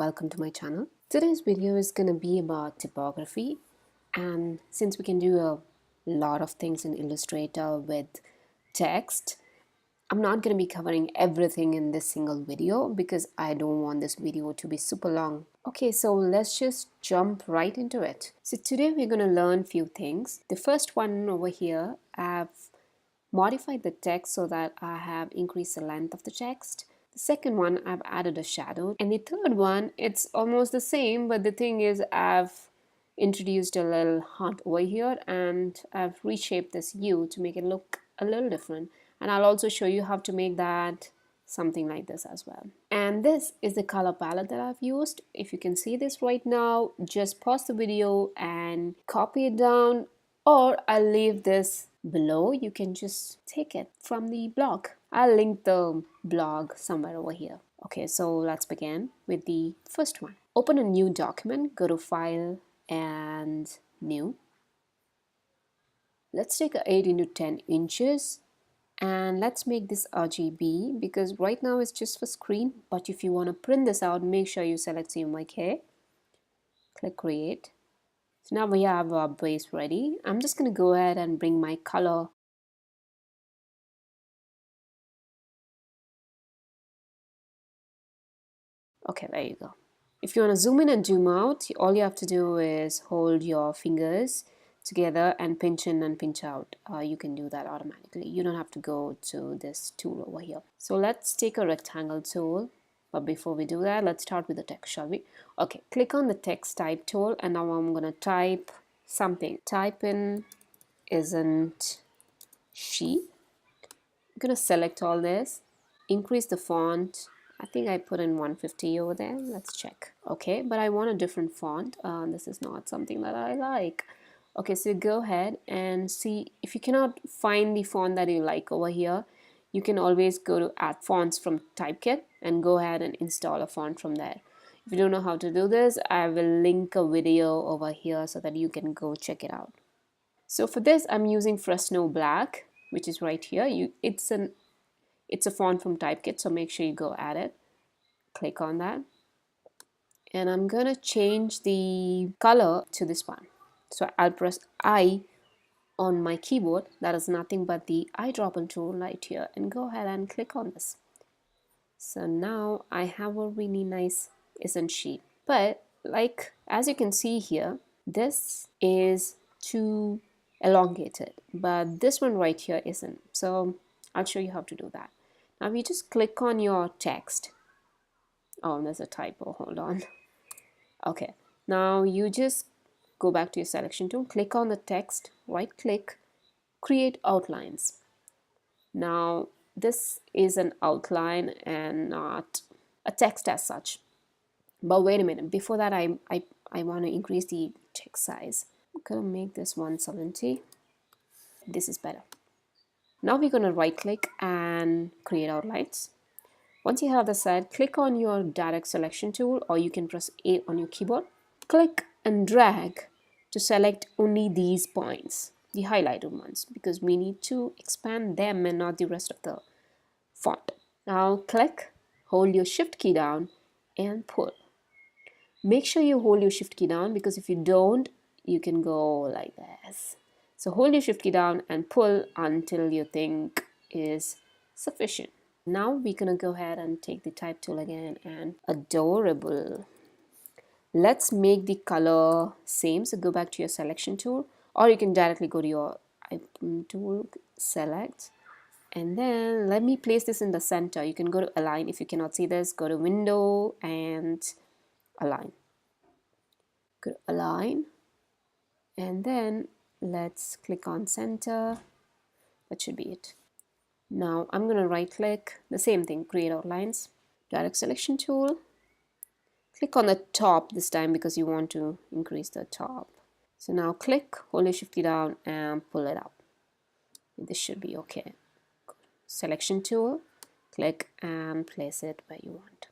welcome to my channel. Today's video is going to be about typography, and since we can do a lot of things in Illustrator with text, I'm not going to be covering everything in this single video because I don't want this video to be super long. Okay, so let's just jump right into it. So today we're going to learn few things. The first one over here, I've modified the text so that I have increased the length of the text. The second one, I've added a shadow, and the third one, it's almost the same, but the thing is I've introduced a little heart over here and I've reshaped this U to make it look a little different, and I'll also show you how to make that something like this as well. And this is the color palette that I've used. If you can see this right now, just pause the video and copy it down, or I'll leave this below. You can just take it from the blog. I'll link the blog somewhere over here. Okay, so let's begin with the first one. Open a new document, go to File and New. Let's take a 8 into 10 inches and let's make this RGB because right now it's just for screen, but if you want to print this out, make sure you select CMYK. Click Create. So now we have our base ready. I'm just going to go ahead and bring my color . Okay, there you go. If you want to zoom in and zoom out, all you have to do is hold your fingers together and pinch in and pinch out. You can do that automatically. You don't have to go to this tool over here. So let's take a rectangle tool. But before we do that, let's start with the text, shall we? Okay, click on the text type tool, and now I'm going to type something. Type in isn't she. I'm going to select all this, increase the font. I think I put in 150 over there. Let's check. Okay, but I want a different font. This is not something that I like. Okay, so go ahead and see. If you cannot find the font that you like over here, you can always go to Add Fonts from Typekit and go ahead and install a font from there. If you don't know how to do this, I will link a video over here so that you can go check it out. So for this, I'm using Fresno Black, which is right here. It's a font from Typekit, so make sure you go add it. Click on that. And I'm going to change the color to this one. So I'll press I on my keyboard. That is nothing but the eyedropper tool right here. And go ahead and click on this. So now I have a really nice isn't she. But like as you can see here, this is too elongated. But this one right here isn't. So I'll show you how to do that. Now you just click on your text. Oh, there's a typo, hold on. Okay, now you just go back to your selection tool, click on the text, right click, create outlines. Now this is an outline and not a text as such. But wait a minute, before that I want to increase the text size. I'm gonna make this 170. This is better. Now we're going to right click and create outlines. Once you have the set, click on your direct selection tool, or you can press A on your keyboard. Click and drag to select only these points, the highlighted ones, because we need to expand them and not the rest of the font. Now click, hold your shift key down and pull. Make sure you hold your shift key down because if you don't, you can go like this. So hold your shift key down and pull until you think is sufficient. Now we're gonna go ahead and take the type tool again and adorable. Let's make the color same. So go back to your selection tool, or you can directly go to your icon tool, select, and then let me place this in the center. You can go to align. If you cannot see this, go to window and align. Go to align, and then let's click on center. That should be it. Now I'm going to right click, the same thing, create outlines, direct selection tool, click on the top this time because you want to increase the top. So now click, hold your shift key down and pull it up. This should be okay. Selection tool, click and place it where you want.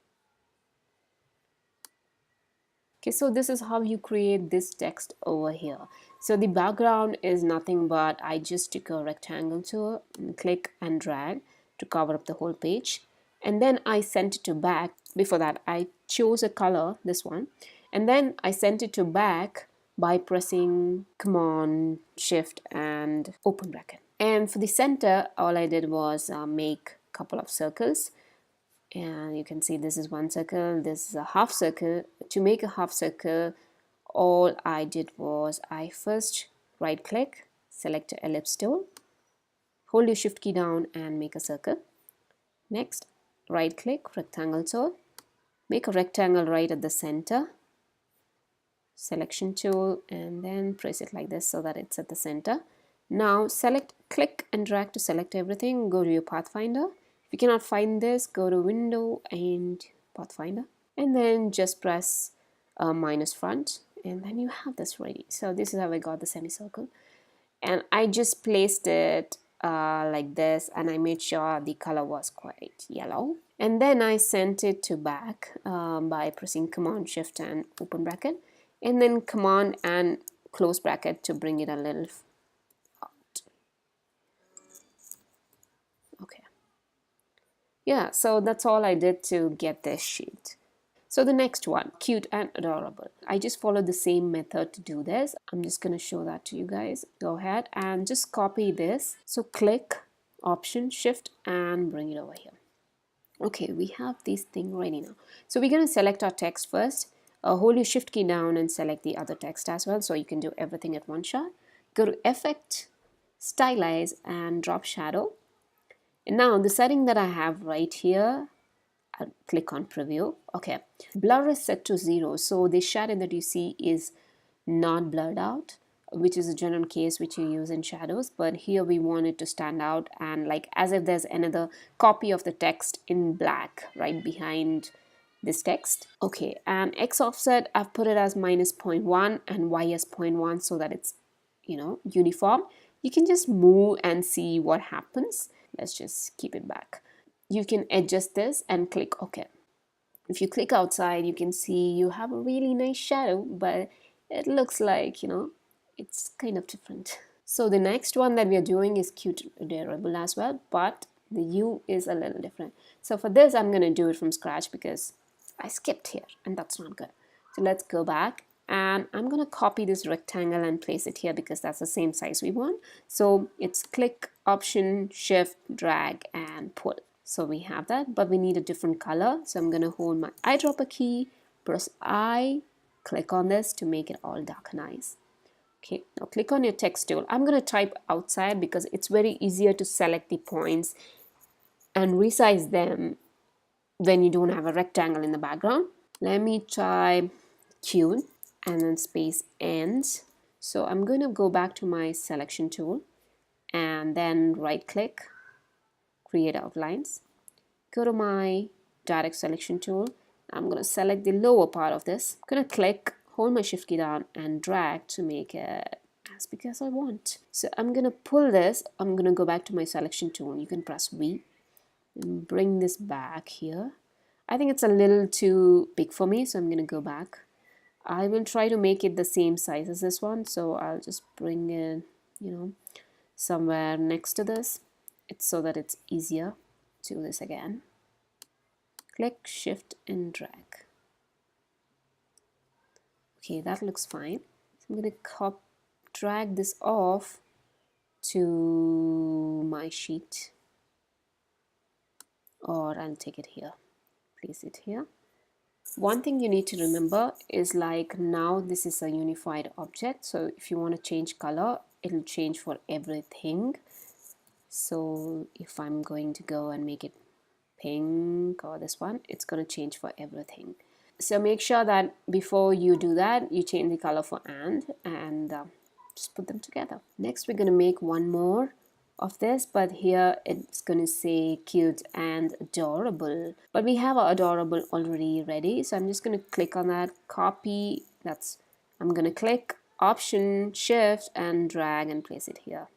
Okay, so this is how you create this text over here. So the background is nothing but I just took a rectangle tool and click and drag to cover up the whole page. And then I sent it to back. Before that, I chose a color, this one, and then I sent it to back by pressing Command Shift and open bracket. And for the center, all I did was make a couple of circles, and you can see this is one circle, this is a half circle. To make a half circle, all I did was I first right click, select the ellipse tool, hold your shift key down and make a circle. Next, right click, rectangle tool, make a rectangle right at the center, selection tool, and then press it like this so that it's at the center. Now select, click and drag to select everything, go to your Pathfinder. If you cannot find this, go to Window and Pathfinder, and then just press minus front, and then you have this ready. So this is how I got the semicircle, and I just placed it like this, and I made sure the color was quite yellow, and then I sent it to back by pressing Command Shift and open bracket, and then Command and close bracket to bring it a little out. Okay, yeah, so that's all I did to get this sheet. So the next one, cute and adorable. I just followed the same method to do this. I'm just going to show that to you guys. Go ahead and just copy this. So click, Option, Shift, and bring it over here. Okay, we have this thing ready now. So we're going to select our text first. Hold your Shift key down and select the other text as well, so you can do everything at one shot. Go to Effect, Stylize, and drop shadow. And now the setting that I have right here, I'll click on preview. Okay, blur is set to 0, so the shadow that you see is not blurred out, which is a general case which you use in shadows, but here we want it to stand out and like as if there's another copy of the text in black right behind this text. Okay, and X offset, I've put it as minus 0.1 and Y as 0.1 so that it's, you know, uniform. You can just move and see what happens. Let's just keep it back. You can adjust this and click OK. If you click outside, you can see you have a really nice shadow, but it looks like, you know, it's kind of different. So the next one that we are doing is cute adorable as well, but the U is a little different. So for this, I'm going to do it from scratch because I skipped here and that's not good. So let's go back, and I'm going to copy this rectangle and place it here because that's the same size we want. So it's click, Option, Shift, drag, and pull. So we have that, but we need a different color. So I'm going to hold my eyedropper key, press I, click on this to make it all dark and nice. Okay, now click on your text tool. I'm going to type outside because it's very easier to select the points and resize them when you don't have a rectangle in the background. Let me try cute and then space ends. So I'm going to go back to my selection tool and then right click, create outlines. Go to my direct selection tool. I'm going to select the lower part of this. I'm going to click, hold my shift key down and drag to make it as big as I want. So I'm going to pull this. I'm going to go back to my selection tool. You can press V and bring this back here. I think it's a little too big for me, so I'm going to go back. I will try to make it the same size as this one, so I'll just bring it, you know, somewhere next to this. It's so that it's easier. Do this again. Click, shift, and drag. Okay, that looks fine. So I'm going to drag this off to my sheet, or I'll take it here, place it here. One thing you need to remember is like now this is a unified object, so if you want to change color, it'll change for everything. So if I'm going to go and make it pink or this one, it's going to change for everything. So make sure that before you do that, you change the color for and just put them together. Next, we're going to make one more of this, but here it's going to say cute and adorable, but we have our adorable already ready, so I'm just going to click on that, copy, I'm going to click Option, Shift, and drag and place it here.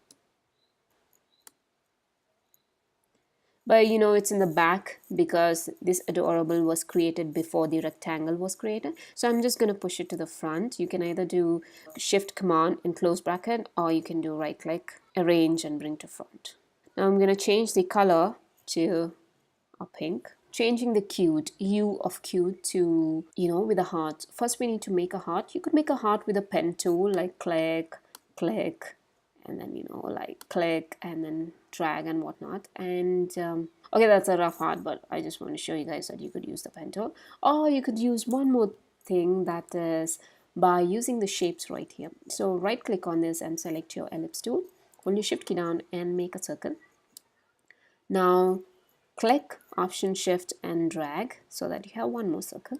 But you know it's in the back because this adorable was created before the rectangle was created. So I'm just going to push it to the front. You can either do Shift Command and close bracket, or you can do right click, arrange and bring to front. Now I'm going to change the color to a pink. changing the cute, U of cute to, with a heart. First we need to make a heart. You could make a heart with a pen tool, like click, click, and then, like click and then drag and whatnot. And okay, that's a rough heart, but I just want to show you guys that you could use the pen tool. Or you could use one more thing, that is by using the shapes right here. So right click on this and select your ellipse tool. Hold your shift key down and make a circle. Now click Option Shift and drag so that you have one more circle.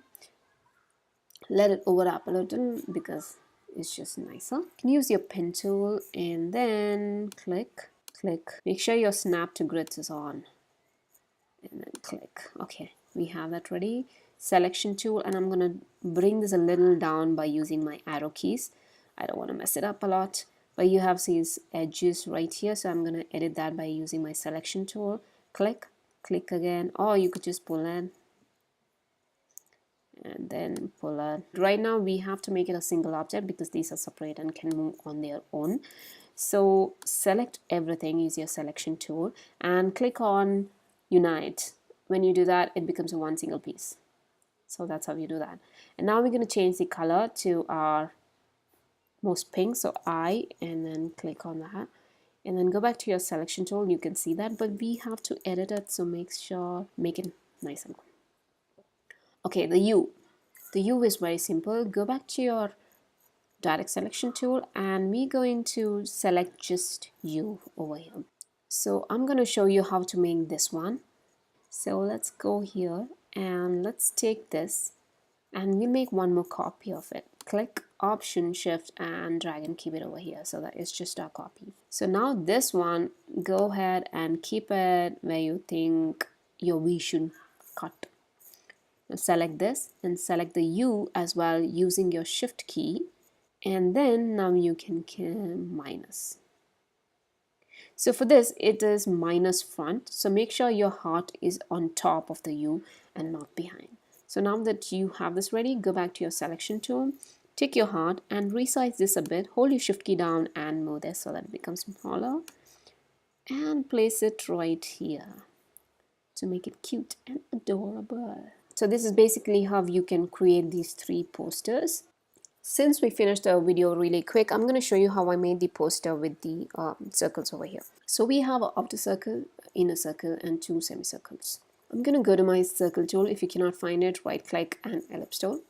Let it overlap a little because it's just nicer. You can use your pen tool and then click, click. Make sure your snap to grids is on and then click. Okay, we have that ready. Selection tool, and I'm gonna bring this a little down by using my arrow keys. I don't want to mess it up a lot, but you have these edges right here, so I'm gonna edit that by using my selection tool. Click, click again, or you could just pull in and then pull it. Right now we have to make it a single object because these are separate and can move on their own. So select everything, use your selection tool and click on unite. When you do that, it becomes a one single piece. So that's how you do that. And now we're going to change the color to our most pink, so I, and then click on that and then go back to your selection tool. You can see that, but we have to edit it, so make it nice and cool. Okay, the U is very simple. Go back to your direct selection tool and we're going to select just U over here. So I'm going to show you how to make this one. So let's go here and let's take this and we'll make one more copy of it. Click Option Shift and drag and keep it over here so that it's just our copy. So now this one, go ahead and keep it where you think your V should cut. Now select this and select the U as well using your shift key, and then now you can minus. So for this it is minus front, so make sure your heart is on top of the U and not behind. So now that you have this ready, go back to your selection tool, take your heart and resize this a bit, hold your shift key down and move this so that it becomes smaller and place it right here to make it cute and adorable. So this is basically how you can create these 3 posters. Since we finished the video really quick, I'm going to show you how I made the poster with the circles over here. So we have an outer circle, inner circle, and 2 semicircles. I'm going to go to my circle tool. If you cannot find it, right click and ellipse tool.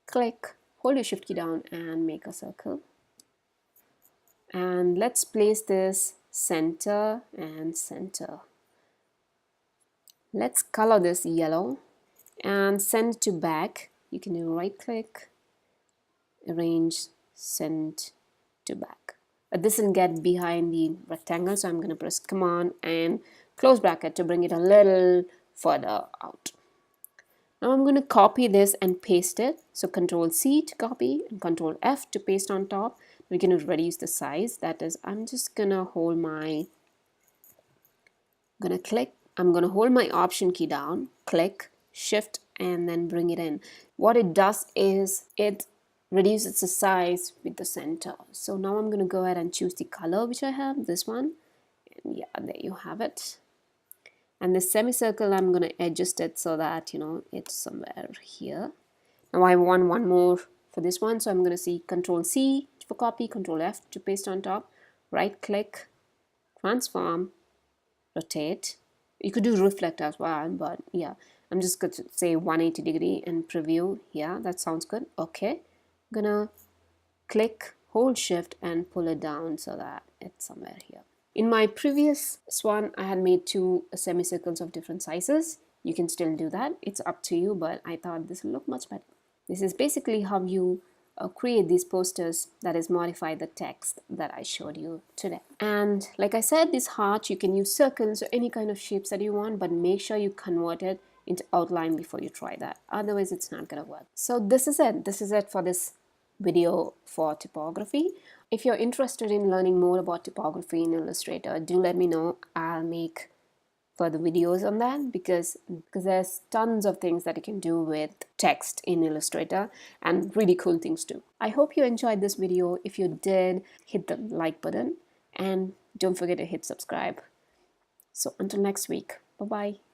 Click, hold your shift key down and make a circle. And let's place this center and center. Let's color this yellow and send to back. You can do right click, arrange, send to back. But this will get behind the rectangle, so I'm going to press Command and close bracket to bring it a little further out. Now I'm going to copy this and paste it. So Control C to copy and Control F to paste on top. We're going to reduce the size. That is, I'm just going to hold my, I'm going to hold my Option key down, click, Shift, and then bring it in. What it does is it reduces the size with the center. So now I'm going to go ahead and choose the color which I have, this one. And yeah, there you have it. And the semicircle, I'm going to adjust it so that, it's somewhere here. Now I want one more for this one, so I'm going to see Control C for copy, Control F to paste on top, right click, transform, rotate. You could do reflect as well, but yeah, I'm just going to say 180 degree and preview. Yeah, that sounds good. Okay, I'm gonna click, hold shift and pull it down so that it's somewhere here. In my previous one, I had made 2 semicircles of different sizes. You can still do that. It's up to you, but I thought this will look much better. This is basically how you create these posters, that is modify the text that I showed you today. And like I said, this heart, you can use circles or any kind of shapes that you want, but make sure you convert it into outline before you try that. Otherwise, it's not gonna work. So this is it. This is it for this video for typography. If you're interested in learning more about typography in Illustrator, do let me know. I'll make further videos on that because there's tons of things that you can do with text in Illustrator and really cool things too. I hope you enjoyed this video. If you did, hit the like button and don't forget to hit subscribe. So until next week, bye bye.